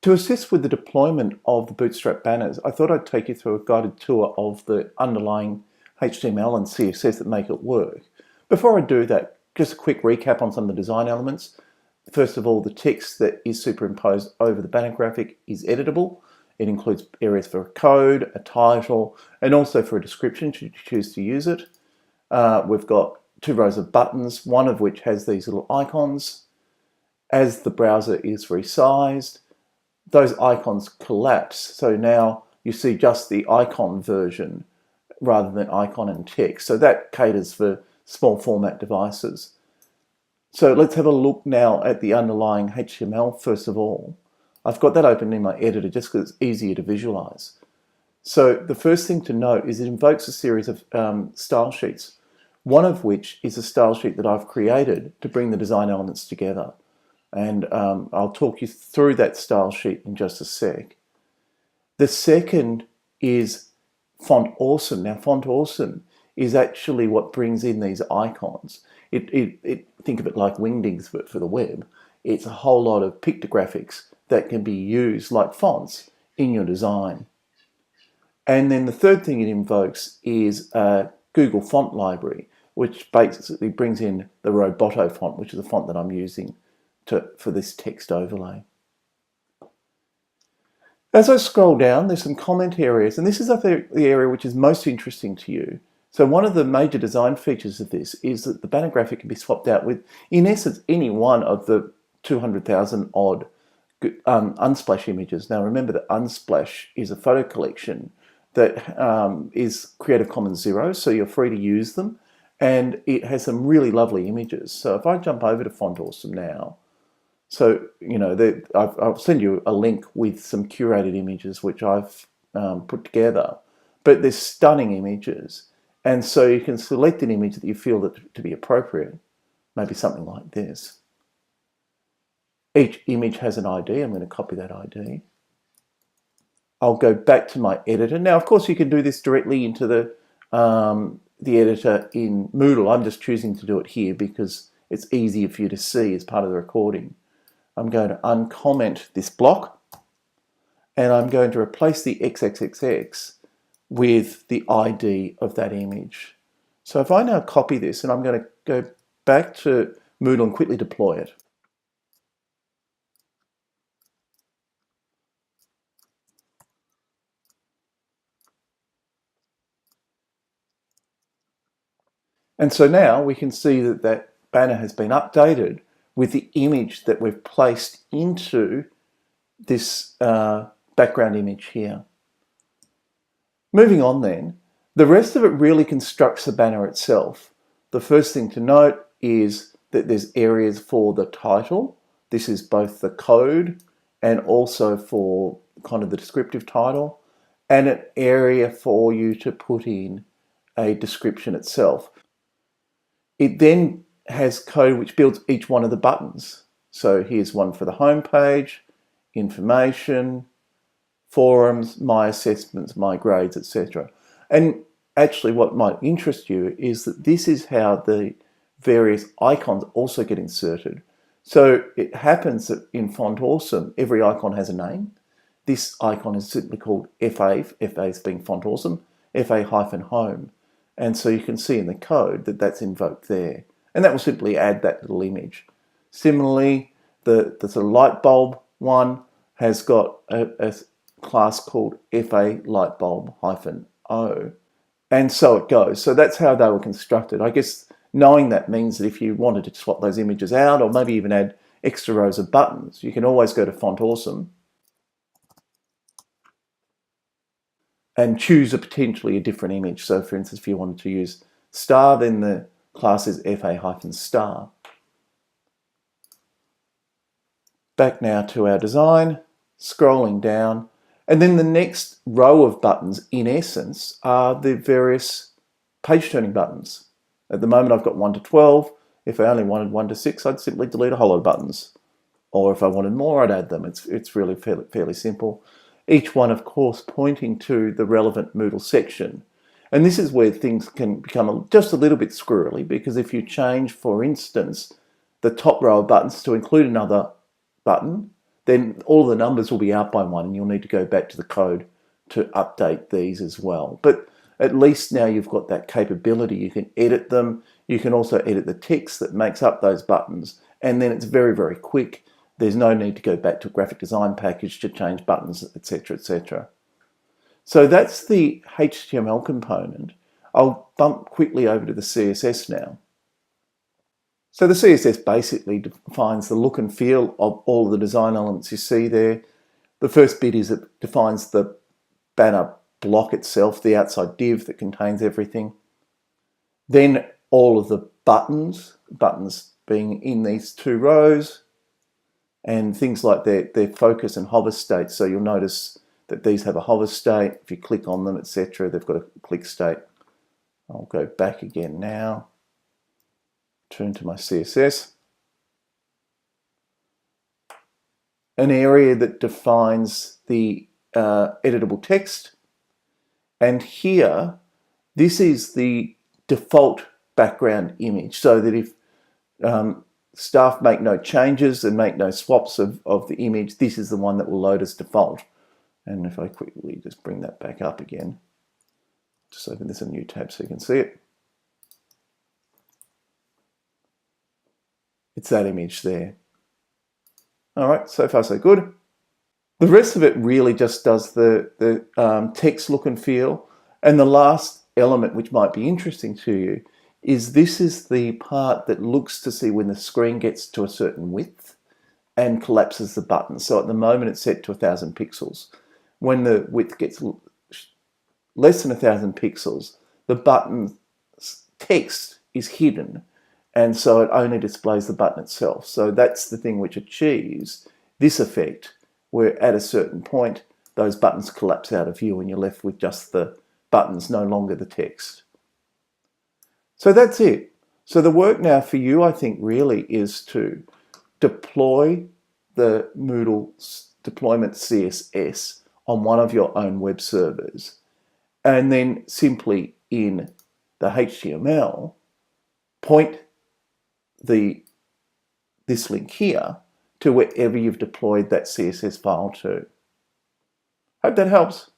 To assist with the deployment of the Bootstrap banners, I thought I'd take you through a guided tour of the underlying HTML and CSS that make it work. Before I do that, just a quick recap on some of the design elements. First of all, the text that is superimposed over the banner graphic is editable. It includes areas for a code, a title, and also for a description should you choose to use it. We've got 2 rows of buttons, one of which has these little icons. As the browser is resized, those icons collapse. So now you see just the icon version rather than icon and text. So that caters for small format devices. So let's have a look now at the underlying HTML first of all. I've got that open in my editor just because it's easier to visualize. So the first thing to note is it invokes a series of style sheets, one of which is a style sheet that I've created to bring the design elements together. And I'll talk you through that style sheet in just a sec. The second is Font Awesome. Now, Font Awesome is actually what brings in these icons. Think of it like Wingdings but for the web. It's a whole lot of pictographics that can be used like fonts in your design. And then the third thing it invokes is a Google Font Library, which basically brings in the Roboto font, which is the font that I'm using for this text overlay. As I scroll down, there's some comment areas, and this is the area which is most interesting to you. So one of the major design features of this is that the banner graphic can be swapped out with, in essence, any one of the 200,000 odd Unsplash images. Now remember that Unsplash is a photo collection that is Creative Commons 0, so you're free to use them, and it has some really lovely images. So if I jump over to Font Awesome now, so, you know, I'll send you a link with some curated images which I've put together, but they're stunning images. And so you can select an image that you feel that to be appropriate, maybe something like this. Each image has an ID. I'm going to copy that ID. I'll go back to my editor. Now, of course, you can do this directly into the editor in Moodle. I'm just choosing to do it here because it's easier for you to see as part of the recording. I'm going to uncomment this block, and I'm going to replace the XXXX with the ID of that image. So if I now copy this, and I'm going to go back to Moodle and quickly deploy it. And so now we can see that that banner has been updated with the image that we've placed into this background image here. Moving on then, the rest of it really constructs the banner itself. The first thing to note is that there's areas for the title. This is both the code and also for kind of the descriptive title, and an area for you to put in a description itself. It then has code which builds each one of the buttons. So here's one for the home page, information, forums, my assessments, my grades, etc. And actually what might interest you is that this is how the various icons also get inserted. So it happens that in Font Awesome, every icon has a name. This icon is simply called FA, FA being Font Awesome, FA-home. And so you can see in the code that that's invoked there. And that will simply add that little image. Similarly, the sort of light bulb one has got a class called FA lightbulb-O. And so it goes. So that's how they were constructed. I guess knowing that means that if you wanted to swap those images out or maybe even add extra rows of buttons, you can always go to Font Awesome and choose potentially a different image. So for instance, if you wanted to use star, then the class is FA-star. Back now to our design, scrolling down, and then the next row of buttons, in essence, are the various page turning buttons. At the moment, I've got 1 to 12. If I only wanted 1 to 6, I'd simply delete a whole lot of buttons. Or if I wanted more, I'd add them. It's really fairly simple. Each one, of course, pointing to the relevant Moodle section. And this is where things can become just a little bit squirrely, because if you change, for instance, the top row of buttons to include another button, then all the numbers will be out by 1 and you'll need to go back to the code to update these as well. But at least now you've got that capability. You can edit them. You can also edit the text that makes up those buttons. And then it's very, very quick. There's no need to go back to a graphic design package to change buttons, etc., etc. So that's the HTML component. I'll bump quickly over to the CSS now. So the CSS basically defines the look and feel of all of the design elements you see there. The first bit is it defines the banner block itself, the outside div that contains everything. Then all of the buttons being in these 2 rows, and things like their focus and hover state. So you'll notice that these have a hover state. If you click on them, etc., they've got a click state. I'll go back again now. Turn to my CSS. An area that defines the editable text. And here, this is the default background image, so that if staff make no changes and make no swaps of the image, this is the one that will load as default. And if I quickly just bring that back up again, just open this in a new tab so you can see it. It's that image there. All right, so far so good. The rest of it really just does the text look and feel. And the last element, which might be interesting to you, is this is the part that looks to see when the screen gets to a certain width and collapses the button. So at the moment it's set to 1000 pixels. When the width gets less than 1000 pixels, the button's text is hidden, and so it only displays the button itself. So that's the thing which achieves this effect, where at a certain point those buttons collapse out of view and you're left with just the buttons, no longer the text. So that's it. So the work now for you, I think, really is to deploy the Moodle deployment CSS on one of your own web servers, and then simply in the HTML point this link here to wherever you've deployed that CSS file to. Hope that helps.